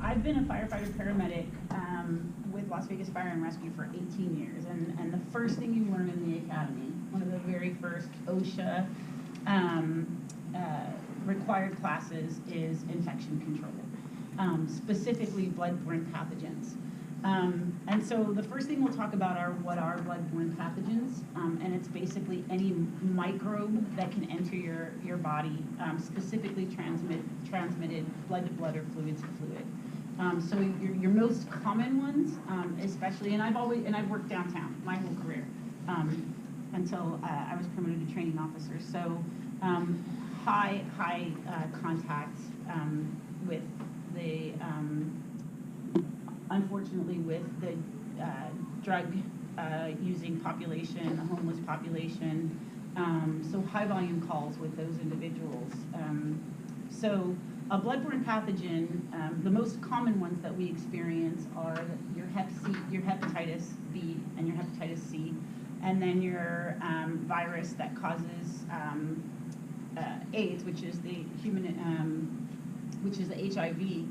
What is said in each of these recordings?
I've been a firefighter paramedic with Las Vegas Fire and Rescue for 18 years, and the first thing you learn in the academy, one of the very first OSHA required classes is infection control, specifically bloodborne pathogens. And so the first thing we'll talk about are what are bloodborne pathogens, and it's basically any microbe that can enter your body, specifically transmitted blood to blood or fluid to fluid. So your most common ones, especially, and I've worked downtown my whole career until I was promoted to training officer. So high contact with the unfortunately with the drug using population, the homeless population. So high volume calls with those individuals. So a bloodborne pathogen, the most common ones that we experience are your hepatitis B and your hepatitis C, and then your virus that causes AIDS, which is the HIV.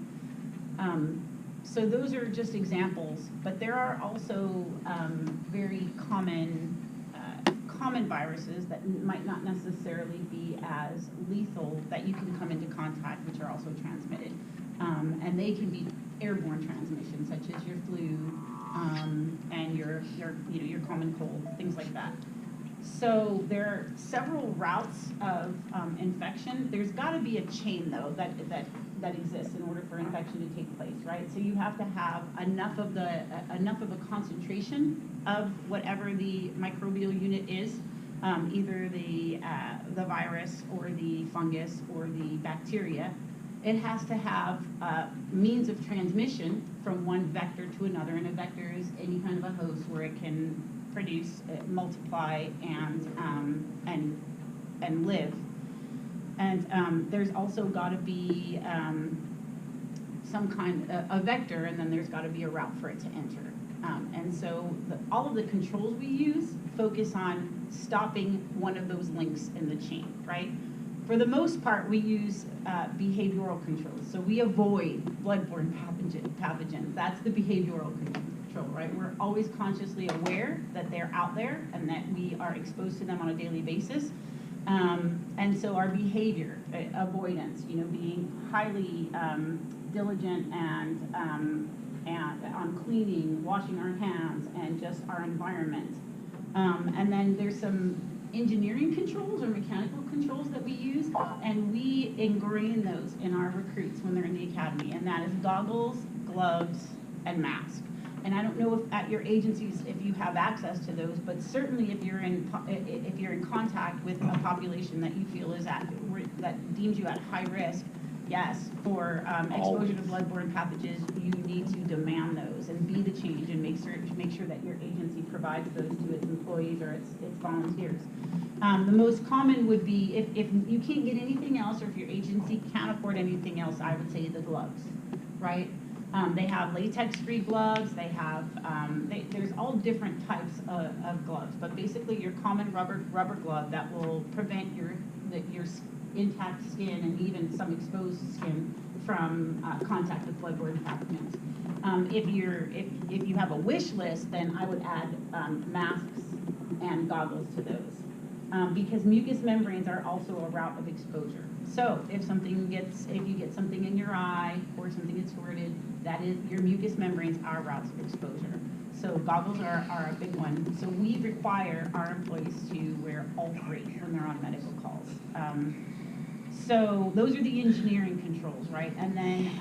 So those are just examples, but there are also very common viruses that might not necessarily be as lethal that you can come into contact, which are also transmitted, and they can be airborne transmissions, such as your flu and your common cold, things like that. So there are several routes of infection. There's got to be a chain, though, that exists in order for infection to take place, right? So you have to have enough of a concentration of whatever the microbial unit is, either the virus or the fungus or the bacteria. It has to have means of transmission from one vector to another, and a vector is any kind of a host where it can produce, multiply, and live. And there's also got to be some kind of a vector, and then there's got to be a route for it to enter. And so all of the controls we use focus on stopping one of those links in the chain, right? For the most part, we use behavioral controls. So we avoid bloodborne pathogens. That's the behavioral control, right? We're always consciously aware that they're out there and that we are exposed to them on a daily basis. And so our behavior, avoidance, being highly diligent and on cleaning, washing our hands, and just our environment. And then there's some engineering controls or mechanical controls that we use, and we ingrain those in our recruits when they're in the academy, and that is goggles, gloves, and mask. And I don't know if at your agencies if you have access to those, but certainly if you're in contact with a population that you feel is that deems you at high risk, yes, for exposure to bloodborne pathogens, you need to demand those and be the change and make sure that your agency provides those to its employees or its volunteers. The most common would be if you can't get anything else, or if your agency can't afford anything else, I would say the gloves, right? They have latex-free gloves. They have there's all different types of gloves, but basically your common rubber glove that will prevent your intact skin and even some exposed skin from contact with bloodborne pathogens. If you have a wish list, then I would add masks and goggles to those, because mucous membranes are also a route of exposure. So if you get something in your eye or something gets squirted, that is your mucous membranes are routes of exposure. So goggles are a big one. So we require our employees to wear all three when they're on medical calls. So those are the engineering controls, right? And then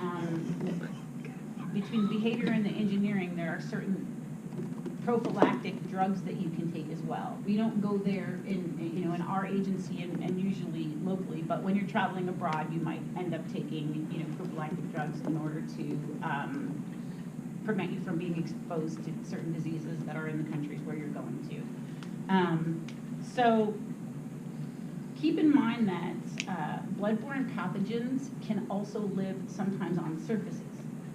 between behavior and the engineering, there are certain prophylactic drugs that you can take as well. We don't go there in our agency and usually locally, but when you're traveling abroad, you might end up taking prophylactic drugs in order to prevent you from being exposed to certain diseases that are in the countries where you're going to. So keep in mind that bloodborne pathogens can also live sometimes on surfaces.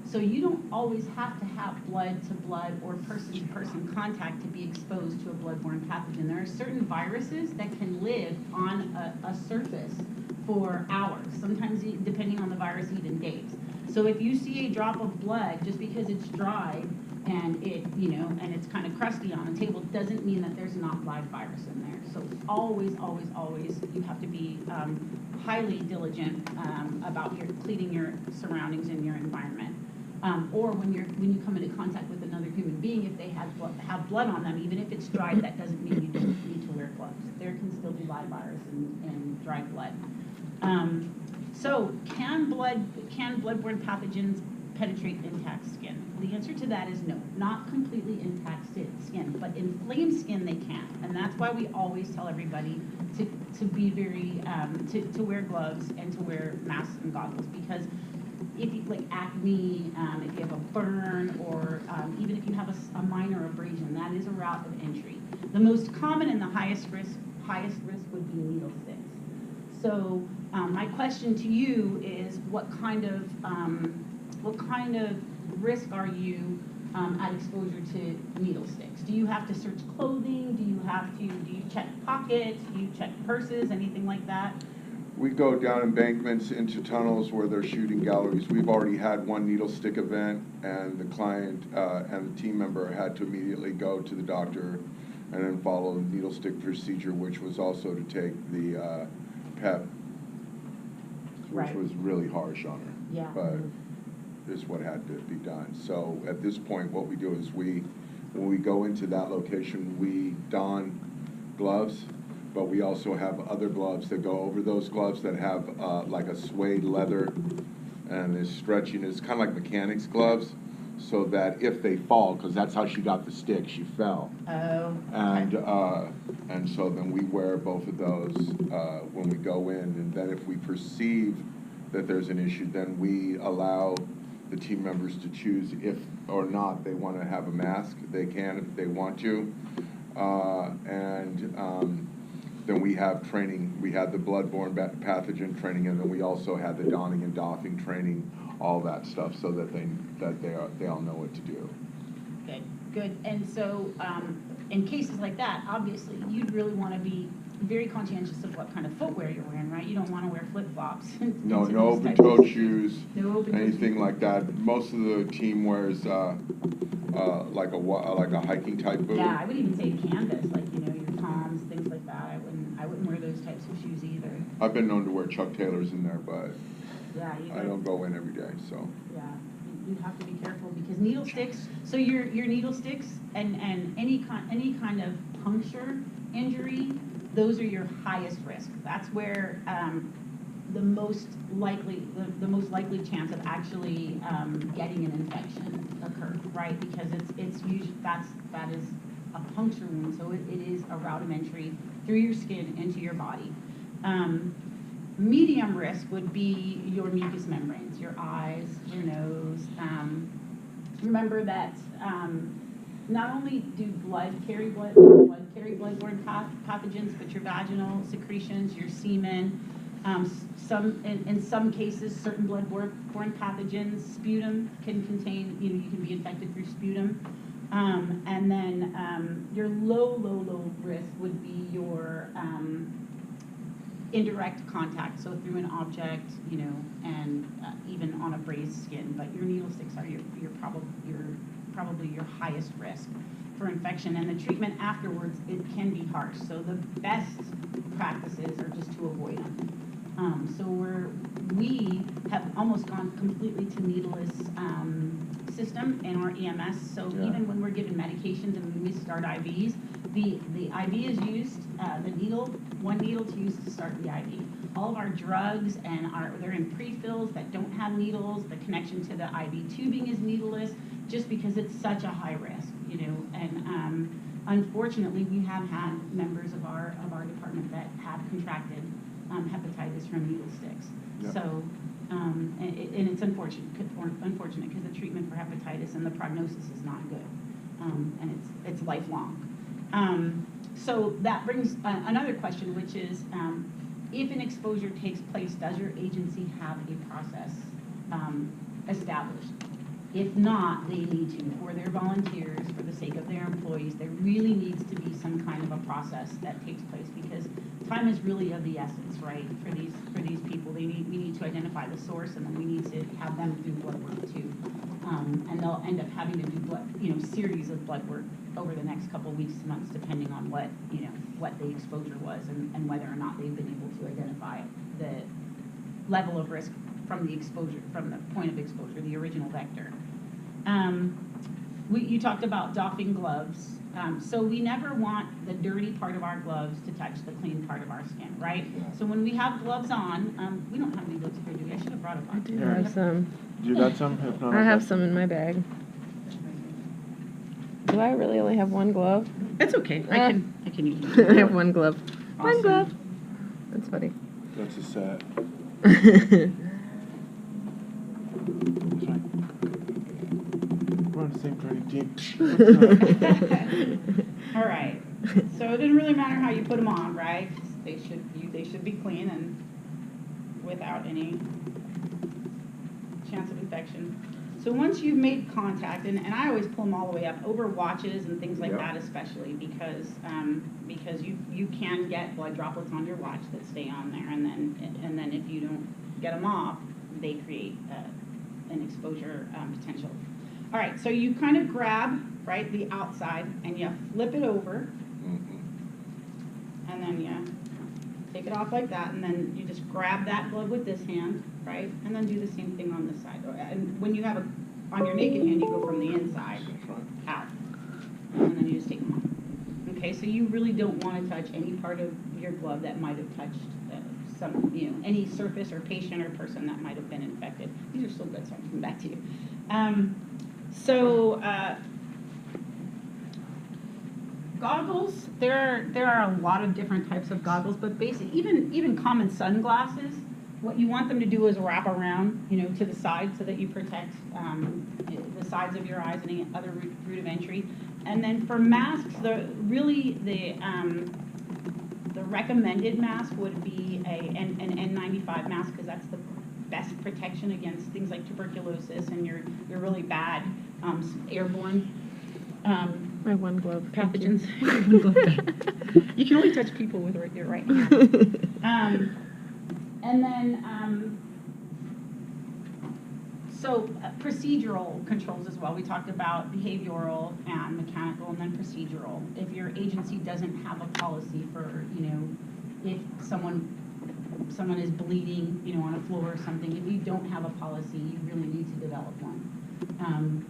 So you don't always have to have blood-to-blood or person-to-person contact to be exposed to a bloodborne pathogen. There are certain viruses that can live on a surface for hours, sometimes depending on the virus, even days. So if you see a drop of blood, just because it's dry and and it's kind of crusty on the table, doesn't mean that there's not live virus in there. So always, always, always, you have to be highly diligent about cleaning your surroundings and your environment. Or when you come into contact with another human being, if they have blood on them, even if it's dried, that doesn't mean you don't need to wear gloves. There can still be live virus in dried blood. So can bloodborne pathogens penetrate intact skin? The answer to that is no, not completely intact skin, but inflamed skin they can, and that's why we always tell everybody to be very to wear gloves and to wear masks and goggles, because if you like acne, if you have a burn, or even if you have a minor abrasion, that is a route of entry. The most common and the highest risk would be needle sticks. So my question to you is, what kind of risk are you at exposure to needle sticks? Do you have to search clothing? Do you check pockets? Do you check purses? Anything like that? We go down embankments into tunnels where they're shooting galleries. We've already had one needle stick event, and the client and the team member had to immediately go to the doctor and then follow the needle stick procedure, which was also to take the PEP, which Right. was really harsh on her. Yeah. But this is what had to be done. So at this point, what we do is when we go into that location, we don gloves, but we also have other gloves that go over those gloves that have like a suede leather and is stretching. It's kind of like mechanics gloves, so that if they fall, because that's how she got the stick, she fell. Oh. Okay. And so then we wear both of those when we go in, and then if we perceive that there's an issue, then we allow the team members to choose if or not they want to have a mask. They can if they want to. Then we have training. We had the bloodborne pathogen training, and then we also had the donning and doffing training, all that stuff, so that they all know what to do. Good. And so, in cases like that, obviously, you'd really want to be very conscientious of what kind of footwear you're wearing, right? You don't want to wear flip-flops. No open-toed shoes, no open anything like that. Most of the team wears like a hiking type boot. Yeah, I would even say canvas, like your Toms, things like that. I wouldn't wear those types of shoes either. I've been known to wear Chuck Taylors in there, but yeah, I don't go in every day, so. Yeah, you have to be careful, because needle sticks. So your needle sticks and any kind of puncture injury, those are your highest risk. That's where the most likely chance of actually getting an infection occur, right? Because it's usually that is a puncture wound, so it is a route of entry through your skin into your body. Medium risk would be your mucous membranes, your eyes, your nose. Remember that not only do blood carry bloodborne pathogens, but your vaginal secretions, your semen, in some cases, certain bloodborne pathogens, sputum can contain, you can be infected through sputum. And then your low risk would be your indirect contact, so through an object, and even on a grazed skin. But your needle sticks are probably your highest risk for infection, and the treatment afterwards, it can be harsh. So the best practices are just to avoid them. So we have almost gone completely to needleless system in our EMS. So Yeah. Even when we're given medications and when we start IVs, the IV is used, one needle to use to start the IV. All of our drugs they're in pre-fills that don't have needles. The connection to the IV tubing is needleless, just because it's such a high risk, And unfortunately, we have had members of our department that have contracted hepatitis from needle sticks. Yep. So, and it's unfortunate because the treatment for hepatitis and the prognosis is not good, and it's lifelong. So that brings another question, which is, if an exposure takes place, does your agency have a process established? If not, they need to, for their volunteers, for the sake of their employees, there really needs to be some kind of a process that takes place, because time is really of the essence, right? For these people, we need to identify the source, and then we need to have them do blood work too. And they'll end up having to do series of blood work over the next couple weeks to months, depending on what the exposure was and whether or not they've been able to identify the level of risk from the exposure, from the point of exposure, the original vector. You talked about doffing gloves. So we never want the dirty part of our gloves to touch the clean part of our skin, right? So when we have gloves on, we don't have any gloves here, do we? I should have brought a box. I do have some. You got some? If not, I have some in my bag. Do I really only have one glove? That's okay. I can use it. I have one glove. Awesome. One glove. That's funny. That's a set. We're on the same training team. All right. So it didn't really matter how you put them on, right? They should be clean and without any chance of infection. So once you've made contact, and I always pull them all the way up over watches and things like that, especially because you can get blood droplets on your watch that stay on there, and then if you don't get them off, they create an exposure potential. All right, so you kind of grab the outside and you flip it over, and then you take it off like that, and then you just grab that glove with this hand, right? And then do the same thing on this side. And when you have it on your naked hand, you go from the inside out, and then you just take them off. Okay, so you really don't want to touch any part of your glove that might have touched any surface or patient or person that might have been infected. These are so good, so I'm coming back to you. Goggles, there are a lot of different types of goggles, but basically even common sunglasses, what you want them to do is wrap around, to the side so that you protect the sides of your eyes and any other route of entry. And then for masks, the recommended mask would be an N95 mask, because that's the best protection against things like tuberculosis and your really bad airborne My one glove. pathogens. You can only touch people with your right hand. And then, procedural controls as well. We talked about behavioral and mechanical, and then procedural. If your agency doesn't have a policy for, if someone is bleeding, on a floor or something, if you don't have a policy, you really need to develop one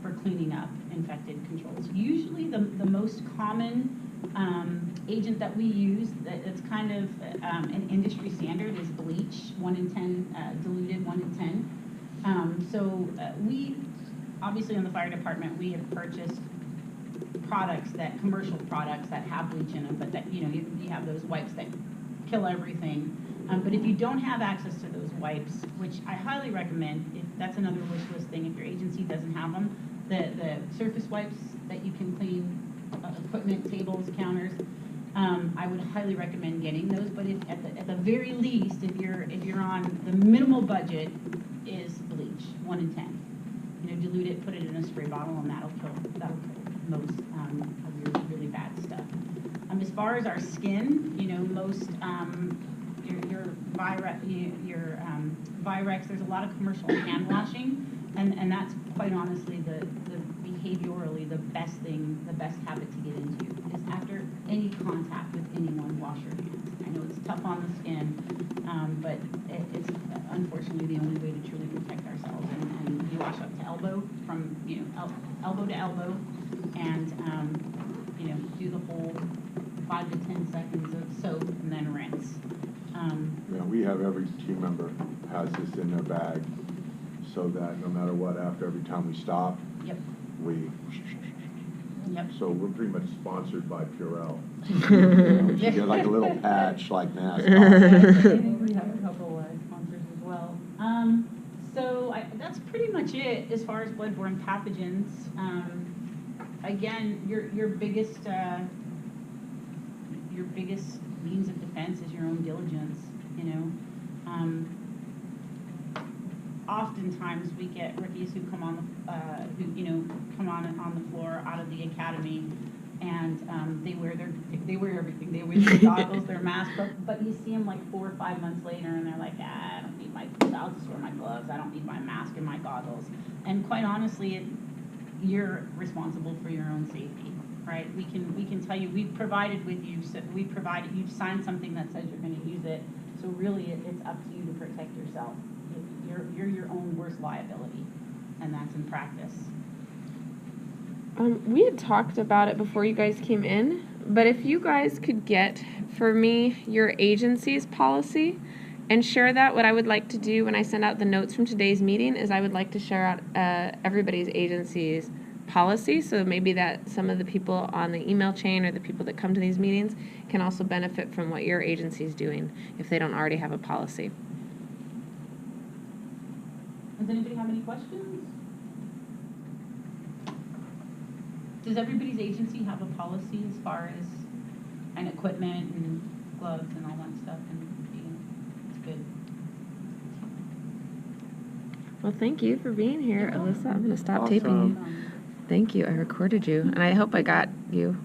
for cleaning up infected controls. Usually the most common agent that we use, that's kind of an industry standard, is bleach, 1 in 10, diluted 1 in 10. We, obviously in the fire department, we have purchased commercial products that have bleach in them, but that, you have those wipes that kill everything. But if you don't have access to those wipes, which I highly recommend, if that's another wish list thing, if your agency doesn't have them, the surface wipes that you can clean equipment, tables, counters, I would highly recommend getting those. But at the very least, if you're on the minimal budget, is bleach, 1 in 10. Dilute it, put it in a spray bottle, and that'll kill most of your really bad stuff. As far as our skin, most your Virex, there's a lot of commercial hand washing, and that's quite honestly the behaviorally the best habit to get into is after any contact with anyone, wash your hands. I know it's tough on the skin, but it's unfortunately the only way to truly protect ourselves. And you wash up to elbow, from elbow to elbow, and do the whole 5 to 10 seconds of soap and then rinse. We have every team member has this in their bag, so that no matter what, after every time we stop, we. Yep. So we're pretty much sponsored by Purell. You get like a little patch, like mask. We have a couple sponsors as well. That's pretty much it as far as bloodborne pathogens. Again, your biggest means of defense is your own diligence. oftentimes we get rookies who come on come on the floor out of the academy, and they wear everything. They wear their goggles, their mask, but you see them like 4 or 5 months later, and they're like, I don't need I'll just wear my gloves. I don't need my mask and my goggles. And quite honestly, you're responsible for your own safety, right? We can tell you, we've provided with you, so you've signed something that says you're going to use it. So really, it's up to you to protect yourself. You're your own worst liability, and that's in practice. We had talked about it before you guys came in, but if you guys could get for me your agency's policy and share that, what I would like to do when I send out the notes from today's meeting is I would like to share out everybody's agency's policy, so maybe that some of the people on the email chain or the people that come to these meetings can also benefit from what your agency is doing if they don't already have a policy. Does anybody have any questions? Does everybody's agency have a policy as far as and equipment and gloves and all that stuff? And it's good. Well, thank you for being here, Alyssa. I'm going to stop Awesome. taping you. Thank you. I recorded you, and I hope I got you.